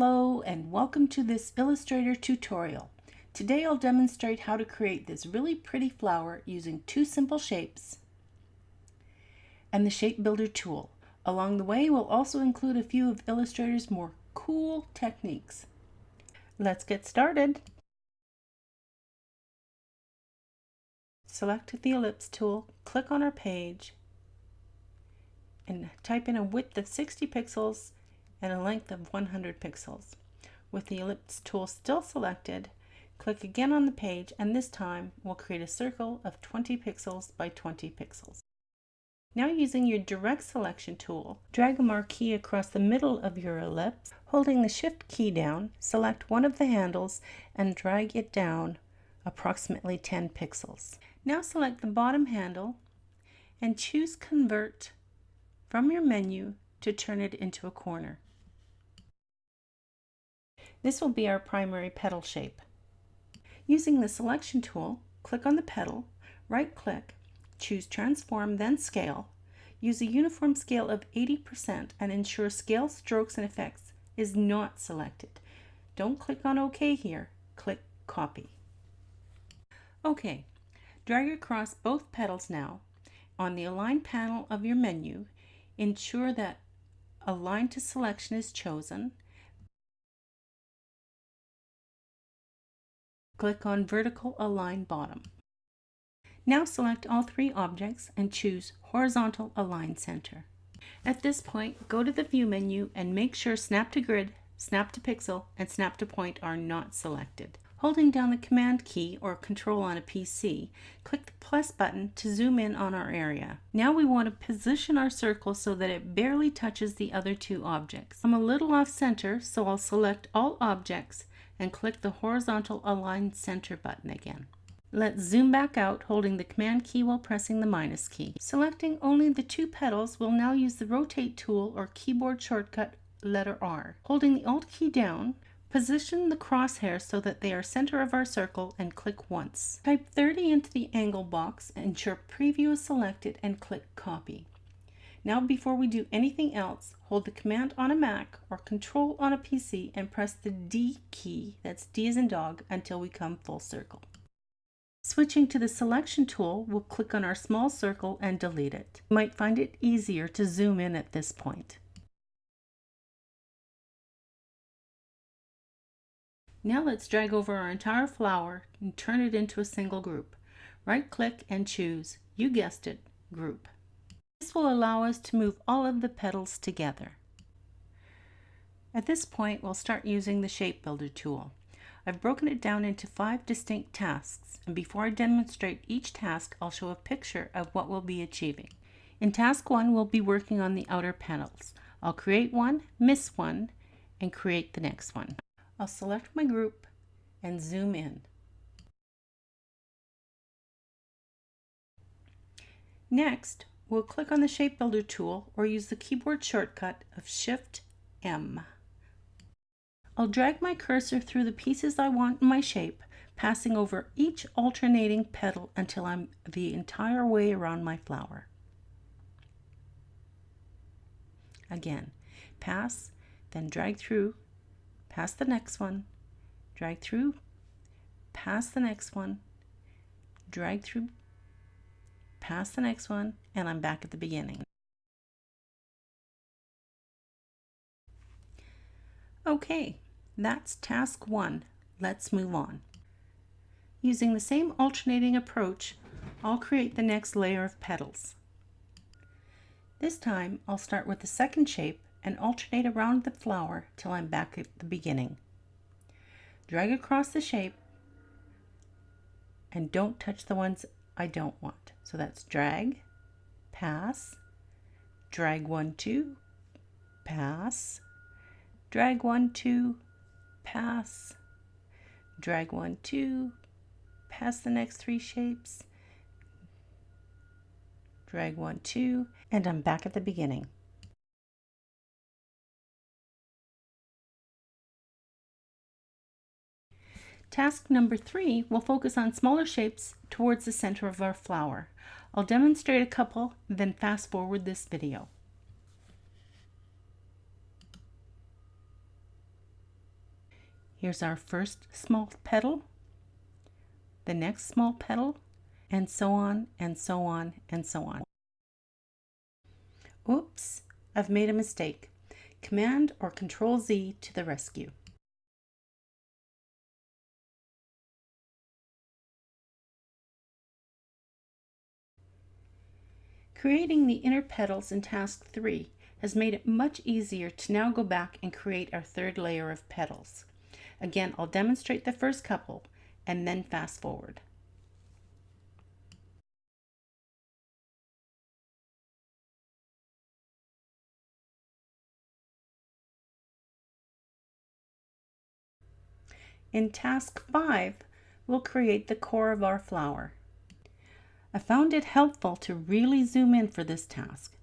Hello and welcome to this Illustrator tutorial. Today I'll demonstrate how to create this really pretty flower using two simple shapes and the Shape Builder tool. Along the way we'll also include a few of Illustrator's more cool techniques. Let's get started. Select the ellipse tool, click on our page, and type in a width of 60 pixels and a length of 100 pixels. With the ellipse tool still selected, click again on the page, and this time we'll create a circle of 20 pixels by 20 pixels. Now, using your direct selection tool, drag a marquee across the middle of your ellipse. Holding the shift key down, select one of the handles and drag it down approximately 10 pixels. Now select the bottom handle and choose Convert from your menu to turn it into a corner. This will be our primary petal shape. Using the selection tool, click on the petal, right-click, choose Transform, then Scale. Use a uniform scale of 80% and ensure Scale, Strokes, and Effects is not selected. Don't click on OK here, click Copy. OK, drag across both petals now. On the Align panel of your menu, ensure that Align to Selection is chosen. Click on Vertical Align Bottom. Now select all three objects and choose Horizontal Align Center. At this point, go to the View menu and make sure Snap to Grid, Snap to Pixel, and Snap to Point are not selected. Holding down the Command key or Control on a PC, click the plus button to zoom in on our area. Now we want to position our circle so that it barely touches the other two objects. I'm a little off center, so I'll select all objects and click the Horizontal Align Center button again. Let's zoom back out, holding the Command key while pressing the minus key. Selecting only the two petals, we'll now use the Rotate tool or keyboard shortcut letter R. Holding the Alt key down, position the crosshairs so that they are center of our circle and click once. Type 30 into the angle box, ensure Preview is selected, and click Copy. Now, before we do anything else, hold the Command on a Mac or Control on a PC and press the D key, that's D as in dog, until we come full circle. Switching to the Selection tool, we'll click on our small circle and delete it. You might find it easier to zoom in at this point. Now let's drag over our entire flower and turn it into a single group. Right-click and choose, you guessed it, Group. This will allow us to move all of the petals together. At this point, we'll start using the Shape Builder tool. I've broken it down into 5 distinct tasks, and before I demonstrate each task, I'll show a picture of what we'll be achieving. In task 1, we'll be working on the outer petals. I'll create one, miss one, and create the next one. I'll select my group and zoom in. Next, we'll click on the Shape Builder tool or use the keyboard shortcut of Shift M. I'll drag my cursor through the pieces I want in my shape, passing over each alternating petal until I'm the entire way around my flower. Again, pass, then drag through, pass the next one, drag through, pass the next one, drag through, pass the next one, and I'm back at the beginning. Okay, that's task 1. Let's move on. Using the same alternating approach, I'll create the next layer of petals. This time, I'll start with the second shape and alternate around the flower till I'm back at the beginning. Drag across the shape and don't touch the ones I don't want. So that's drag, pass, drag 1, 2, pass, drag 1, 2, pass, drag 1, 2, pass the next 3 shapes, drag 1, 2, and I'm back at the beginning. Task number 3 will focus on smaller shapes towards the center of our flower. I'll demonstrate a couple, then fast forward this video. Here's our first small petal, the next small petal, and so on and so on and so on. Oops, I've made a mistake. Command or Control Z to the rescue. Creating the inner petals in task 3 has made it much easier to now go back and create our third layer of petals. Again, I'll demonstrate the first couple and then fast forward. In task 5, we'll create the core of our flower. I found it helpful to really zoom in for this task.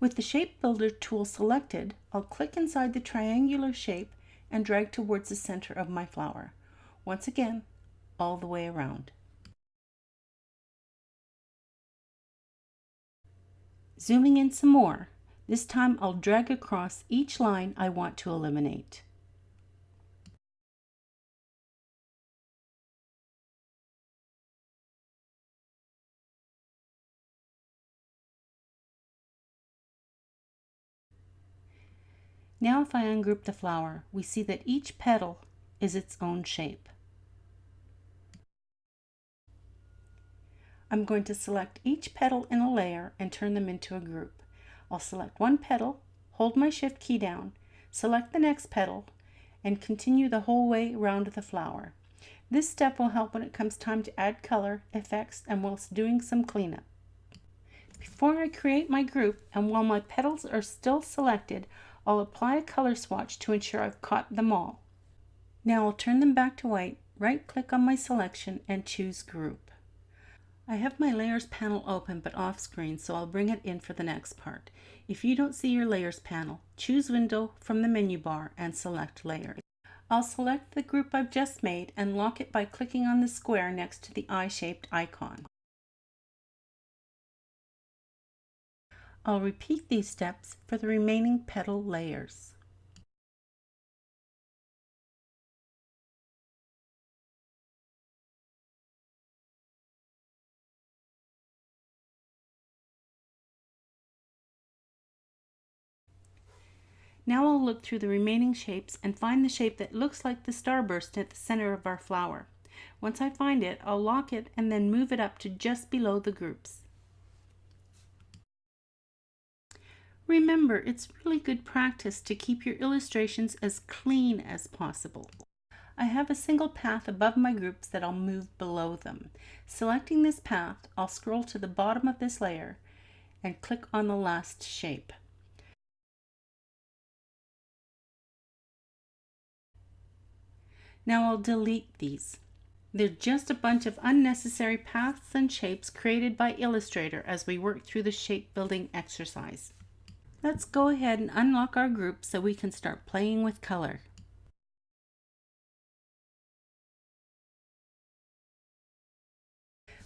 With the Shape Builder tool selected, I'll click inside the triangular shape and drag towards the center of my flower. Once again, all the way around. Zooming in some more, this time I'll drag across each line I want to eliminate. Now if I ungroup the flower, we see that each petal is its own shape. I'm going to select each petal in a layer and turn them into a group. I'll select one petal, hold my Shift key down, select the next petal, and continue the whole way around the flower. This step will help when it comes time to add color, effects, and whilst doing some cleanup. Before I create my group, and while my petals are still selected, I'll apply a color swatch to ensure I've caught them all. Now I'll turn them back to white, right-click on my selection, and choose Group. I have my Layers panel open but off screen, so I'll bring it in for the next part. If you don't see your Layers panel, choose Window from the menu bar and select Layers. I'll select the group I've just made and lock it by clicking on the square next to the eye-shaped icon. I'll repeat these steps for the remaining petal layers. Now I'll look through the remaining shapes and find the shape that looks like the starburst at the center of our flower. Once I find it, I'll lock it and then move it up to just below the groups. Remember, it's really good practice to keep your illustrations as clean as possible. I have a single path above my groups that I'll move below them. Selecting this path, I'll scroll to the bottom of this layer and click on the last shape. Now I'll delete these. They're just a bunch of unnecessary paths and shapes created by Illustrator as we work through the shape building exercise. Let's go ahead and unlock our group so we can start playing with color.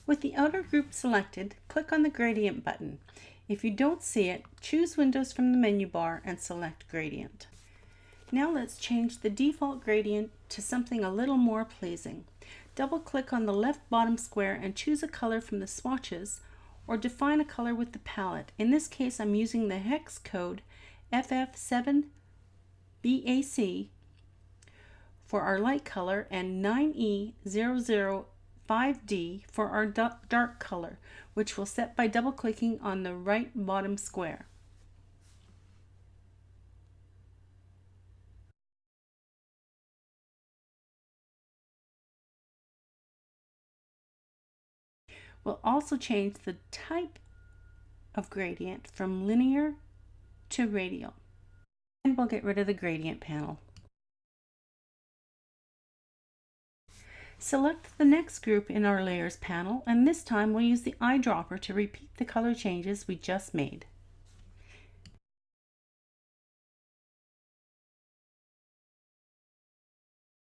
With the outer group selected, click on the Gradient button. If you don't see it, choose Windows from the menu bar and select Gradient. Now let's change the default gradient to something a little more pleasing. Double-click on the left bottom square and choose a color from the swatches, or define a color with the palette. In this case, I'm using the hex code FF7BAC for our light color and 9E005D for our dark color, which we'll set by double-clicking on the right bottom square. We'll also change the type of gradient from linear to radial. And we'll get rid of the gradient panel. Select the next group in our Layers panel, and this time we'll use the eyedropper to repeat the color changes we just made.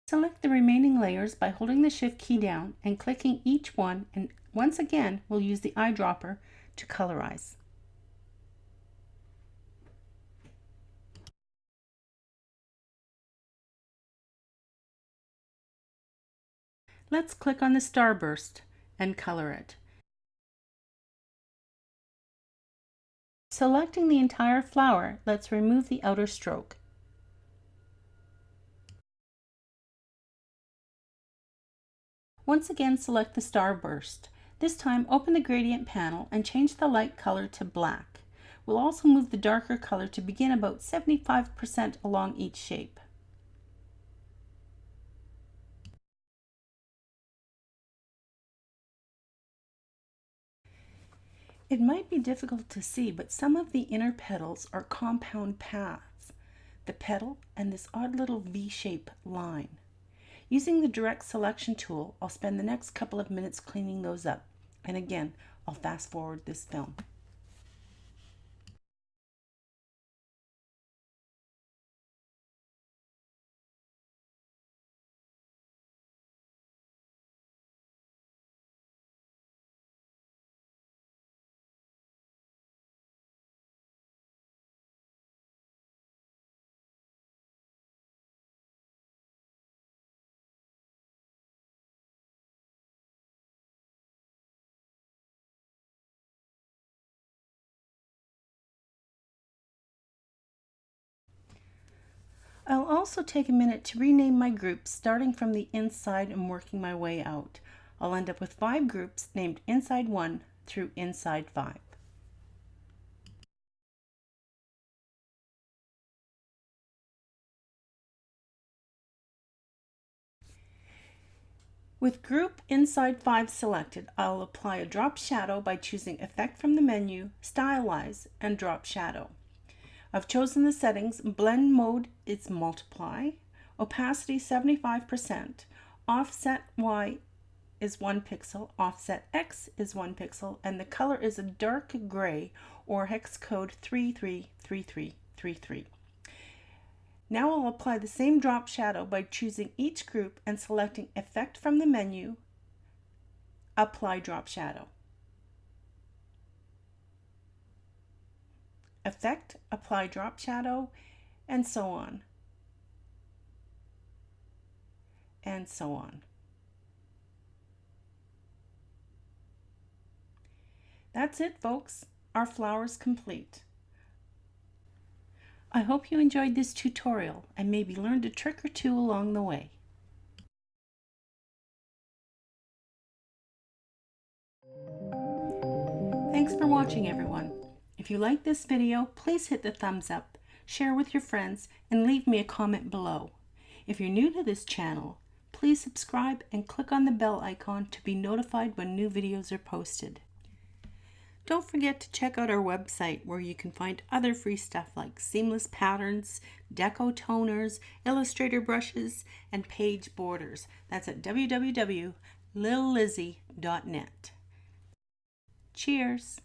Select the remaining layers by holding the Shift key down and clicking each one, and once again we'll use the eyedropper to colorize. Let's click on the starburst and color it. Selecting the entire flower, let's remove the outer stroke. Once again, select the starburst. This time, open the gradient panel and change the light color to black. We'll also move the darker color to begin about 75% along each shape. It might be difficult to see, but some of the inner petals are compound paths, the petal and this odd little V-shaped line. Using the direct selection tool, I'll spend the next couple of minutes cleaning those up. And again, I'll fast forward this film. I'll also take a minute to rename my groups, starting from the inside and working my way out. I'll end up with 5 groups named Inside 1 through Inside 5. With Group Inside 5 selected, I'll apply a drop shadow by choosing Effect from the menu, Stylize, and Drop Shadow. I've chosen the settings. Blend mode is multiply, opacity 75%, offset Y is 1 pixel, offset X is 1 pixel, and the color is a dark gray or hex code 333333. Now I'll apply the same drop shadow by choosing each group and selecting Effect from the menu, Apply Drop Shadow. Effect, Apply Drop Shadow, and so on. And so on. That's it, folks. Our flower's complete. I hope you enjoyed this tutorial and maybe learned a trick or two along the way. Thanks for watching, everyone. If you like this video, please hit the thumbs up, share with your friends, and leave me a comment below. If you're new to this channel, please subscribe and click on the bell icon to be notified when new videos are posted. Don't forget to check out our website where you can find other free stuff like seamless patterns, deco toners, Illustrator brushes, and page borders. That's at www.lillizzy.net. Cheers!